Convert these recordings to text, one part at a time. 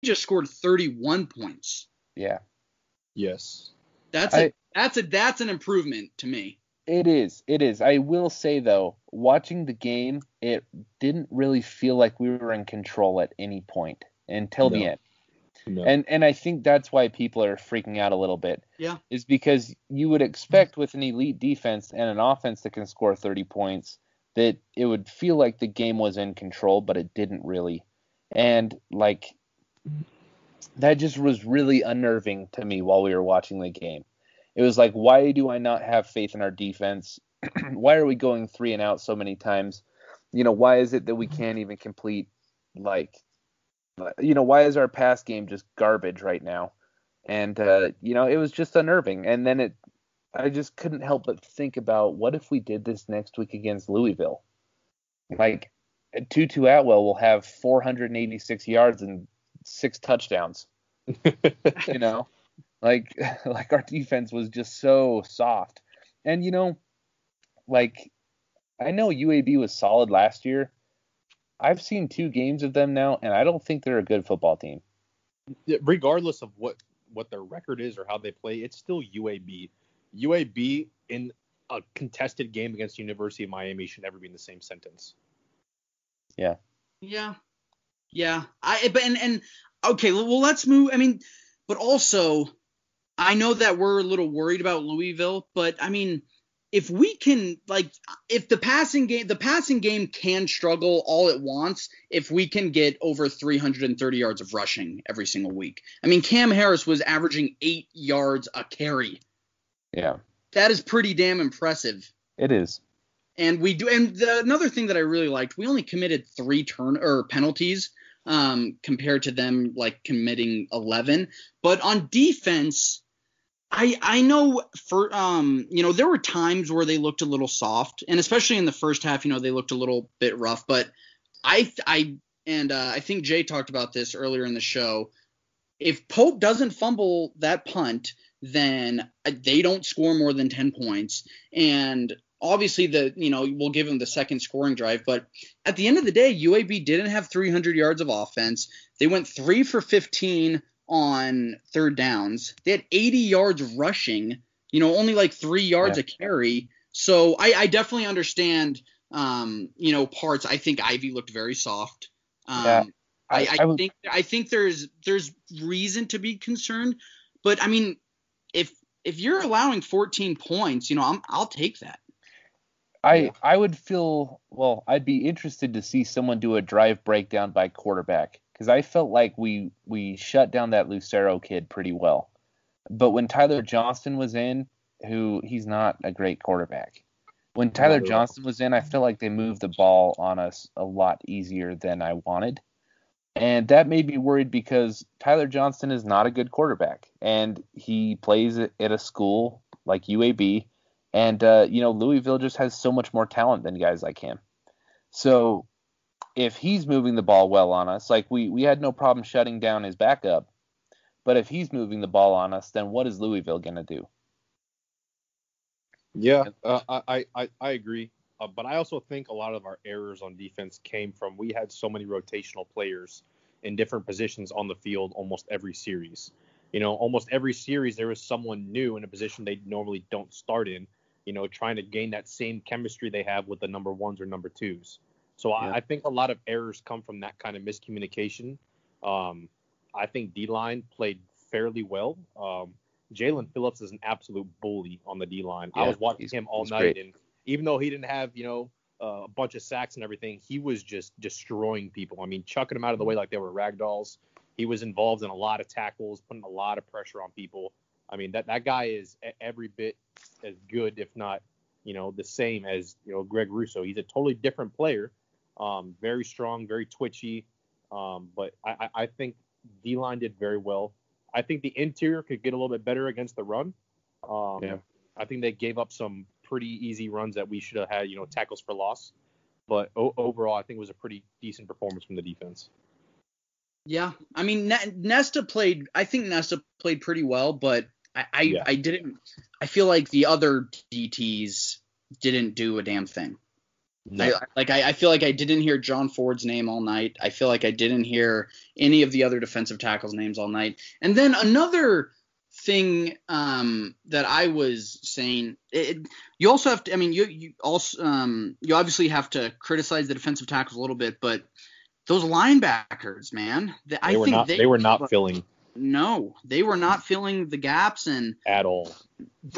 just scored 31 points. Yeah. Yes. That's an improvement to me. It is. I will say, though, watching the game, it didn't really feel like we were in control at any point until the end. No. And I think that's why people are freaking out a little bit. Yeah. Is because you would expect with an elite defense and an offense that can score 30 points that it would feel like the game was in control, but it didn't really. And, like, that just was really unnerving to me while we were watching the game. It was like, why do I not have faith in our defense? Why are we going 3 and out so many times? Why is it that we can't even complete, like, why is our pass game just garbage right now? And, it was just unnerving. And then I just couldn't help but think about, what if we did this next week against Louisville? Like, Tutu Atwell will have 486 yards and 6 touchdowns. Like our defense was just so soft. And, I know UAB was solid last year. I've seen 2 games of them now, and I don't think they're a good football team. Regardless of what their record is or how they play, it's still UAB. UAB in a contested game against University of Miami should never be in the same sentence. Yeah. Yeah. Okay, well, let's move. I mean, but also, I know that we're a little worried about Louisville, but I mean, if we can, if the passing game can struggle all it wants, if we can get over 330 yards of rushing every single week. I mean, Cam Harris was averaging 8 yards a carry. Yeah. That is pretty damn impressive. It is. And another thing that I really liked, we only committed 3 penalties, compared to them committing 11. But on defense, I know there were times where they looked a little soft, and especially in the first half, they looked a little bit rough. But I think Jay talked about this earlier in the show. If Pope doesn't fumble that punt, then they don't score more than 10 points. And obviously we'll give them the second scoring drive, but at the end of the day, UAB didn't have 300 yards of offense. They went 3 for 15 on third downs. They had 80 yards rushing, only 3 yards a carry. So I definitely understand, parts. I think Ivy looked very soft. I think there's reason to be concerned, but I mean, if you're allowing 14 points, I'll take that. I would feel, I'd be interested to see someone do a drive breakdown by quarterback, because I felt like we shut down that Lucero kid pretty well. But when Tyler Johnston was in, he's not a great quarterback. When Tyler Johnston was in, I felt like they moved the ball on us a lot easier than I wanted. And that made me worried, because Tyler Johnston is not a good quarterback, and he plays at a school like UAB. And, Louisville just has so much more talent than guys like him. So if he's moving the ball well on us, we had no problem shutting down his backup. But if he's moving the ball on us, then what is Louisville going to do? Yeah, I agree. But I also think a lot of our errors on defense came from, we had so many rotational players in different positions on the field almost every series. Almost every series there was someone new in a position they normally don't start in, trying to gain that same chemistry they have with the number 1s or number 2s. So yeah. I think a lot of errors come from that kind of miscommunication. I think D-line played fairly well. Jalen Phillips is an absolute bully on the D-line. Yeah, I was watching him all night, great. And even though he didn't have, a bunch of sacks and everything, he was just destroying people. I mean, chucking them out of the way like they were rag dolls. He was involved in a lot of tackles, putting a lot of pressure on people. I mean, that guy is every bit as good, if not, the same as, Greg Russo. He's a totally different player. Very strong, very twitchy. But I think D-line did very well. I think the interior could get a little bit better against the run. I think they gave up some pretty easy runs that we should have had, tackles for loss. But overall, I think it was a pretty decent performance from the defense. Yeah, I mean, Nesta played pretty well, but I feel like the other DTs didn't do a damn thing. No. I feel like I didn't hear John Ford's name all night. I feel like I didn't hear any of the other defensive tackles' names all night. And then another thing that I was saying, you also have to. I mean, you also you obviously have to criticize the defensive tackles a little bit, but those linebackers, man, They were not filling. No, they were not filling the gaps, and at all.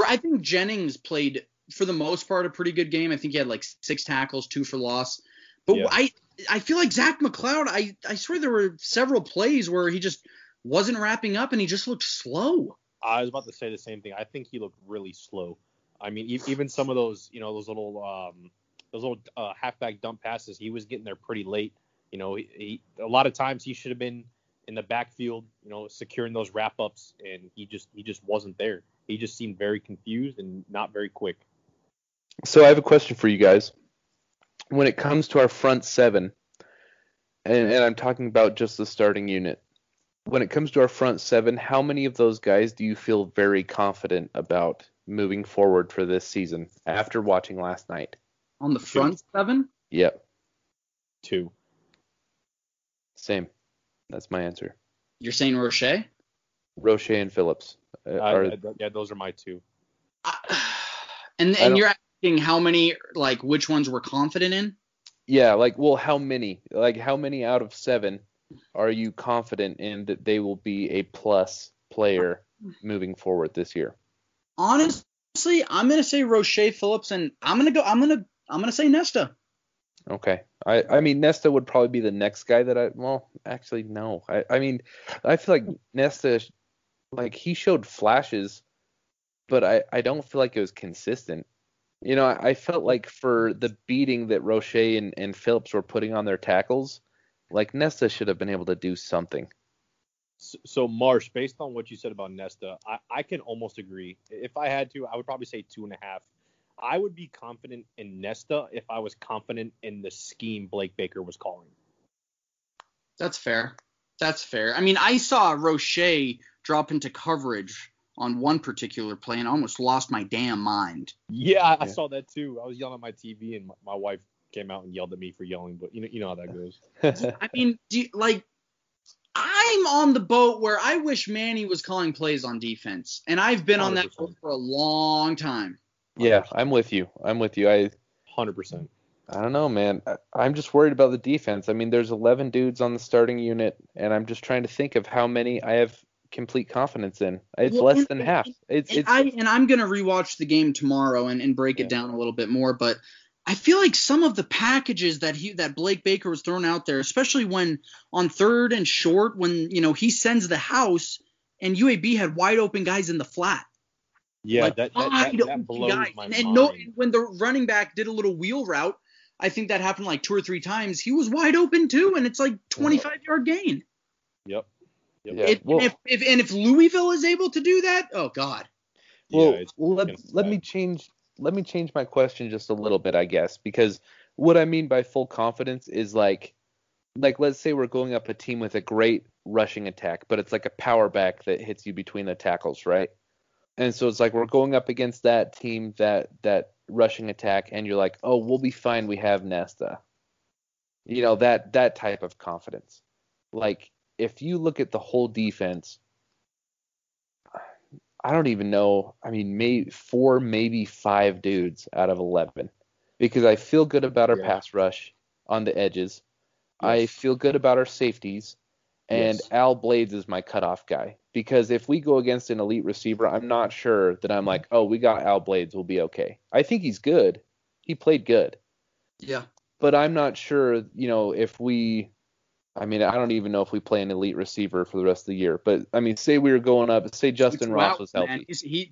I think Jennings played, for the most part, a pretty good game. I think he had like 6 tackles, 2 for loss. But yeah. I feel like Zach McLeod, I swear there were several plays where he just wasn't wrapping up and he just looked slow. I was about to say the same thing. I think he looked really slow. I mean, even some of those, those little halfback dump passes, he was getting there pretty late. A lot of times he should have been in the backfield, securing those wrap ups, and he just wasn't there. He just seemed very confused and not very quick. So I have a question for you guys. When it comes to our front 7, and I'm talking about just the starting unit, when it comes to our front 7, how many of those guys do you feel very confident about moving forward for this season after watching last night? On the front 7? Yep. 2. Same. That's my answer. You're saying Roche? Roche and Phillips. Yeah, those are my 2. And you're asking how many, like, which ones we're confident in? Yeah, how many? Like, how many out of 7 are you confident in that they will be a plus player moving forward this year? Honestly, I'm gonna say Roche, Phillips, and I'm gonna say Nesta. Okay. I mean, Nesta would probably be the next guy that actually, no. I mean, I feel like Nesta, like, he showed flashes, but I don't feel like it was consistent. I felt like for the beating that Roche and Phillips were putting on their tackles, like, Nesta should have been able to do something. So Marsh, based on what you said about Nesta, I can almost agree. If I had to, I would probably say 2.5. I would be confident in Nesta if I was confident in the scheme Blake Baker was calling. That's fair. I mean, I saw Roche drop into coverage on one particular play and almost lost my damn mind. Yeah, I saw that too. I was yelling at my TV and my wife came out and yelled at me for yelling, but you know how that goes. I mean, I'm on the boat where I wish Manny was calling plays on defense, and I've been 100%. On that boat for a long time. 100%. Yeah, I'm with you. 100%. I don't know, man. I'm just worried about the defense. I mean, there's 11 dudes on the starting unit, and I'm just trying to think of how many I have complete confidence in. It's less than half. I'm going to rewatch the game tomorrow and break it down a little bit more, but I feel like some of the packages that Blake Baker was throwing out there, especially when on 3rd and short, when he sends the house and UAB had wide open guys in the flat. Yeah, that blows guys. my mind. And when the running back did a little wheel route, I think that happened like 2 or 3 times. He was wide open too, and it's like 25-yard gain. Yep. Yeah. If Louisville is able to do that, oh God. Well, let me change my question just a little bit, I guess, because what I mean by full confidence is like let's say we're going up a team with a great rushing attack, but it's like a power back that hits you between the tackles, right? And so it's like we're going up against that team, that rushing attack, and you're like, oh, we'll be fine. We have Nesta. That type of confidence. Like, if you look at the whole defense, I don't even know. I mean, maybe 4, maybe 5 dudes out of 11, because I feel good about our pass rush on the edges. Yes. I feel good about our safeties, and Al Blades is my cutoff guy. Because if we go against an elite receiver, I'm not sure that I'm like, oh, we got Al Blades, we'll be okay. I think he's good. He played good. Yeah. But I'm not sure, if we – I mean, I don't even know if we play an elite receiver for the rest of the year. But, I mean, say we were going up – say Justin Ross was healthy. Man.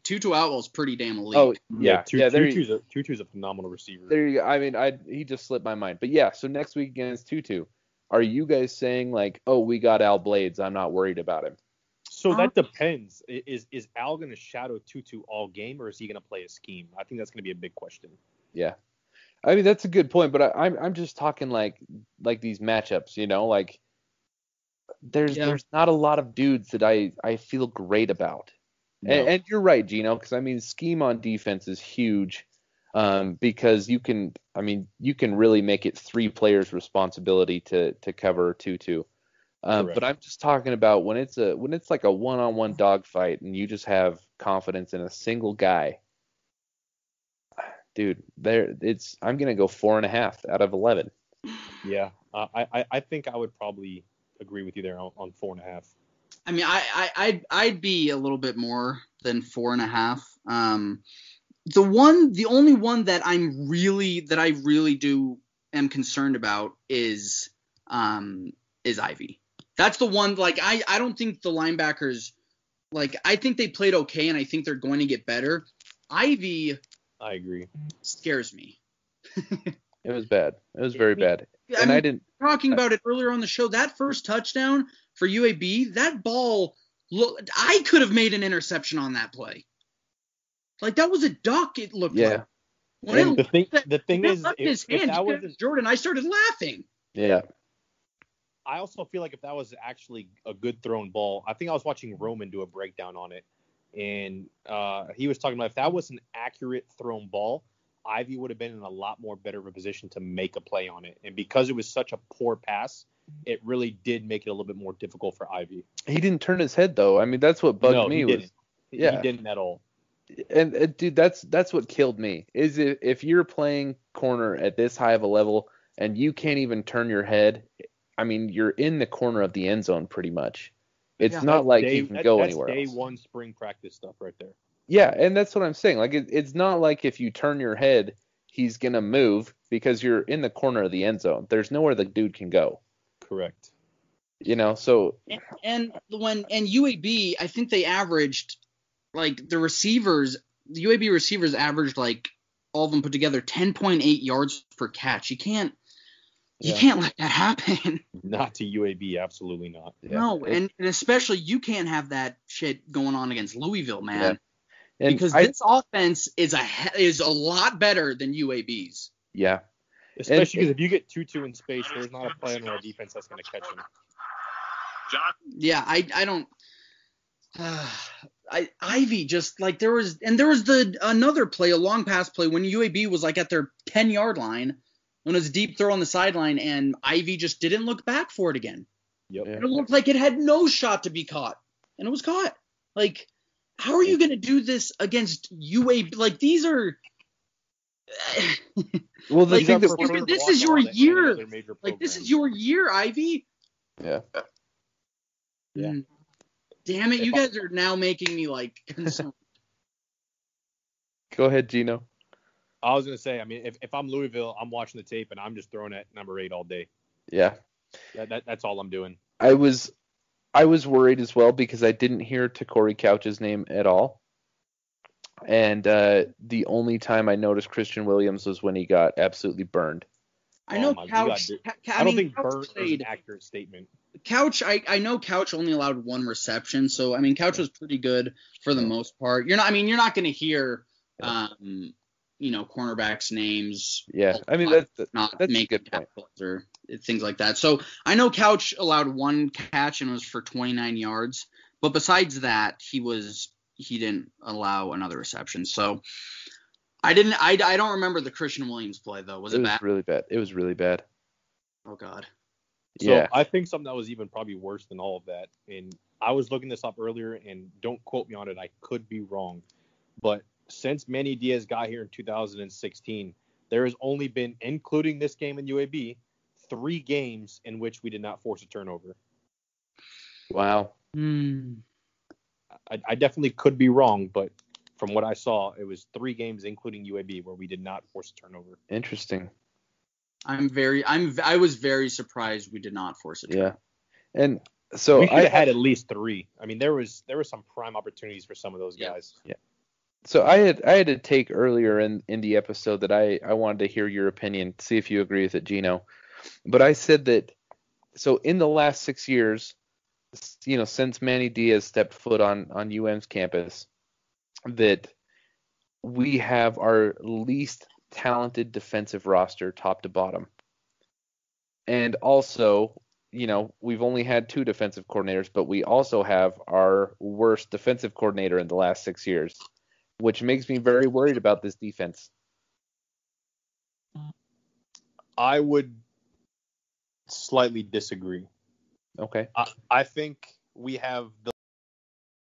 Tutu Atwell's pretty damn elite. Oh, yeah. Tutu's a phenomenal receiver. There you go. I mean, he just slipped my mind. But, yeah, so next week against Tutu, are you guys saying, like, oh, we got Al Blades, I'm not worried about him? So that depends. Is Al going to shadow Tutu all game, or is he going to play a scheme? I think that's going to be a big question. Yeah. I mean, that's a good point, but I'm just talking like these matchups, like there's not a lot of dudes that I feel great about. No. And you're right, Gino, because I mean, scheme on defense is huge. because you can really make it 3 players' responsibility to cover 2-2. But I'm just talking about when it's like a one-on-one dogfight and you just have confidence in a single guy. Dude, I'm gonna go 4.5 out of 11. Yeah, I think I would probably agree with you there on 4.5. I mean, I'd be a little bit more than 4.5. The only one that I really am concerned about is Ivy. That's the one. Like, I don't think the linebackers, like, I think they played okay, and I think they're going to get better. Ivy, I agree, scares me. It was bad. It was very bad. And I didn't talking about it earlier on the show. That first touchdown for UAB, that ball, I could have made an interception on that play. Like, that was a duck. It looked like. When the thing is, if that wasn't Jordan, I started laughing. Yeah. I also feel like if that was actually a good thrown ball, I think I was watching Roman do a breakdown on it, and he was talking about if that was an accurate thrown ball, Ivy would have been in a lot more better of a position to make a play on it. And because it was such a poor pass, it really did make it a little bit more difficult for Ivy. He didn't turn his head, though. I mean, that's what bugged me. He didn't. Yeah. He didn't at all. And dude, that's what killed me. Is if you're playing corner at this high of a level and you can't even turn your head, I mean, you're in the corner of the end zone pretty much. It's not like you can go anywhere else. That's day one spring practice stuff right there. Yeah, and that's what I'm saying. Like, it's not like if you turn your head, he's going to move because you're in the corner of the end zone. There's nowhere the dude can go. Correct. So. And UAB, I think they averaged, like, the UAB receivers averaged, like, all of them put together 10.8 yards per catch. You can't let that happen. Not to UAB, absolutely not. Yeah. No, and especially you can't have that shit going on against Louisville, man. Yeah. Because this offense is a lot better than UAB's. Yeah. Especially because if you get 2-2 in space, there's not a player on our defense that's going to catch him. Yeah, I don't. Ivy just, like, there was another play, a long pass play when UAB was, like, at their 10-yard line when it was a deep throw on the sideline, and Ivy just didn't look back for it again. Yep. And it looked like it had no shot to be caught, and it was caught. Like, how are you going to do this against UAB? Like, these are. Well, the thing this is your year. Like, this is your year, Ivy. Yeah. Yeah. Damn it, you guys are now making me, like, concerned. Go ahead, Gino. I was going to say, I mean, if I'm Louisville, I'm watching the tape and I'm just throwing at number 8 all day. Yeah. That's all I'm doing. I was worried as well because I didn't hear Corey Couch's name at all. And the only time I noticed Christian Williams was when he got absolutely burned. I know Couch. I don't think burn is an accurate statement. Couch, I know Couch only allowed 1 reception, so I mean Couch was pretty good for the most part. You're not going to hear, cornerbacks' names. Yeah, I mean that's making tackles or things like that. So I know Couch allowed 1 catch and was for 29 yards, but besides that, he didn't allow another reception. So I don't remember the Christian Williams play though. Was it bad? Really bad. It was really bad. Oh God. So yeah. I think something that was even probably worse than all of that, and I was looking this up earlier, and don't quote me on it, I could be wrong, but since Manny Diaz got here in 2016, there has only been, including this game in UAB, 3 games in which we did not force a turnover. Wow. I definitely could be wrong, but from what I saw, it was 3 games, including UAB, where we did not force a turnover. Interesting. I was very surprised we did not force a turnover. Yeah. And so we could have had at least 3. I mean, there was some prime opportunities for some of those guys. Yeah. So I had a take earlier in the episode that I wanted to hear your opinion, see if you agree with it, Gino. But I said that so in the last 6 years, since Manny Diaz stepped foot on UM's campus, that we have our least talented defensive roster top to bottom. And also, we've only had 2 defensive coordinators, but we also have our worst defensive coordinator in the last 6 years, which makes me very worried about this defense. I would slightly disagree. Okay. I think we have the